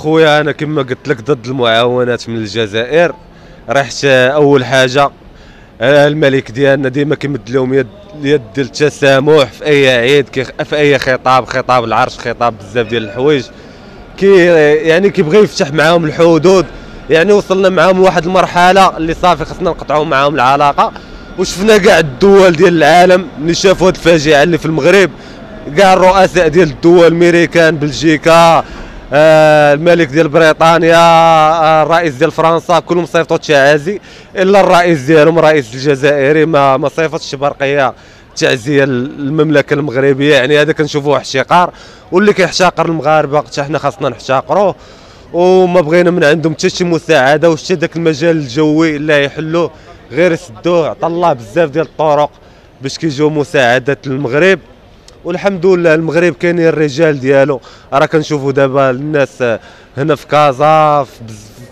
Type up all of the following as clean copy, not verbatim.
اخويا انا كما قلت لك ضد المعاونات من الجزائر. رحت اول حاجه الملك ديالنا ديما كيمد لهم يد ديال التسامح في اي عيد، في اي خطاب العرش، خطاب بزاف ديال الحوايج يعني كيبغي يفتح معاهم الحدود. يعني وصلنا معاهم لواحد المرحله اللي صافي خصنا نقطعوا معاهم العلاقه. وشفنا كاع الدول ديال العالم اللي شافوا هذه الفاجعه اللي في المغرب، كاع الرؤساء ديال الدول، الميريكان، بلجيكا، الملك ديال بريطانيا، الرئيس ديال فرنسا، كلهم صيفطوا التعازي، الا الرئيس ديالهم الرئيس الجزائري ما صيفطش برقيه تعزيه للمملكه المغربيه. يعني هذا كنشوفوه احتقار، واللي كيحتقر المغاربه حتى حنا خاصنا نحتقروه. وما بغينا من عندهم حتى شي مساعده، وحتى داك المجال الجوي اللي يحلوه غير يسدوه. عطا الله بزاف ديال الطرق باش كيجيو مساعدات للمغرب، والحمد لله المغرب كاينين الرجال ديالو. راه كنشوفوا دابا الناس هنا في كازا، في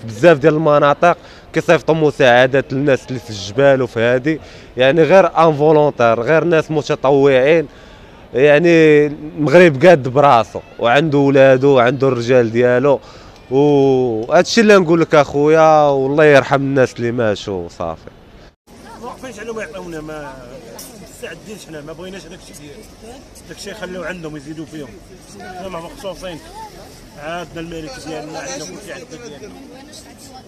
بزاف ديال المناطق كيصيفطوا مساعدات للناس اللي في الجبال وفي هذه، يعني غير ان فولونتير، غير ناس متطوعين. يعني المغرب قاد براسو وعنده ولادو وعنده الرجال ديالو، وهذا الشيء اللي نقول لك اخويا، والله يرحم الناس اللي ماشوا وصافي. واقفينش عليهم يعطيونا، ما مستعدينش، حنا ما بغيناش داكشي يخليو عندهم يزيدوا فيهم. حنا مخصوصين، عندنا الملك ديالنا، عندنا كلشي عندنا ديالنا،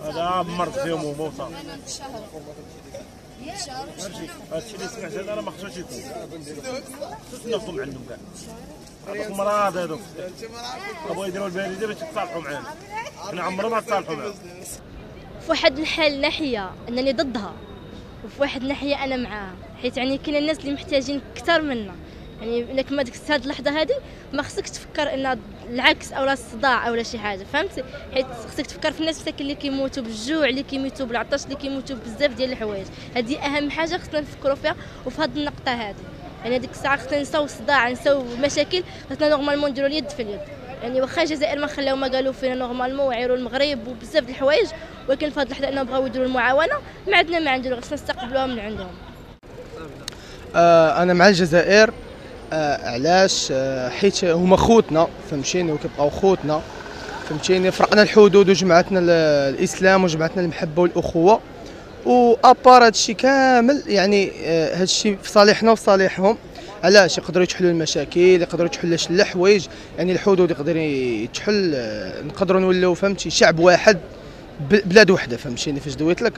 هذا مرض فيهم وموصل. هادشي اللي سمعت هذا راه ما خصوش يكون، خصوص ناخذهم عندهم كاع. هذوك مرض، هذوك بغاو يديروا البريده باش يتصالحوا معانا، حنا عمرنا ما تصالحوا معاهم. في واحد ناحيه انني ضدها، وفي واحد الناحيه انا معاها، حيت يعني كاين الناس اللي محتاجين اكثر منا. يعني انك ما ديك هذه اللحظه هذه ما خصك تفكر ان العكس او الصداع او شي حاجه، فهمتي؟ حيت خصك تفكر في الناس اللي كيموتوا بالجوع، اللي كيموتوا بالعطش، اللي كيموتوا بزاف ديال الحوايج. هذه اهم حاجه خصنا نفكروا فيها. وفي هذه النقطه هذه يعني هذيك الساعه خصنا نساو الصداع، نساو المشاكل، خصنا نورمالمون نديروا اليد في اليد. يعني واخا الجزائر ما خلاو، ما قالوا فينا نورمالمون وعيروا المغرب وبزاف د الحوايج، ولكن في هذه اللحظه انهم بغاو يديروا المعاونه ما عندنا ما نديروا، خصنا نستقبلوها من عندهم. انا مع الجزائر. علاش؟ حيت هما خوتنا، فهمتيني، وكيبقاو خوتنا، فهمتيني. فرقنا الحدود وجمعتنا الاسلام وجمعتنا المحبه والاخوه، وابار هادشي كامل يعني هادشي في صالحنا وفي صالحهم. علاش؟ يقدروا يتحلوا المشاكل، يقدروا يتحلوا شي حوايج، يعني الحدود يقدر يتحل، نقدروا نولوا فهمتي شعب واحد، بلاد وحده، فهمتيني فاش دويت لك.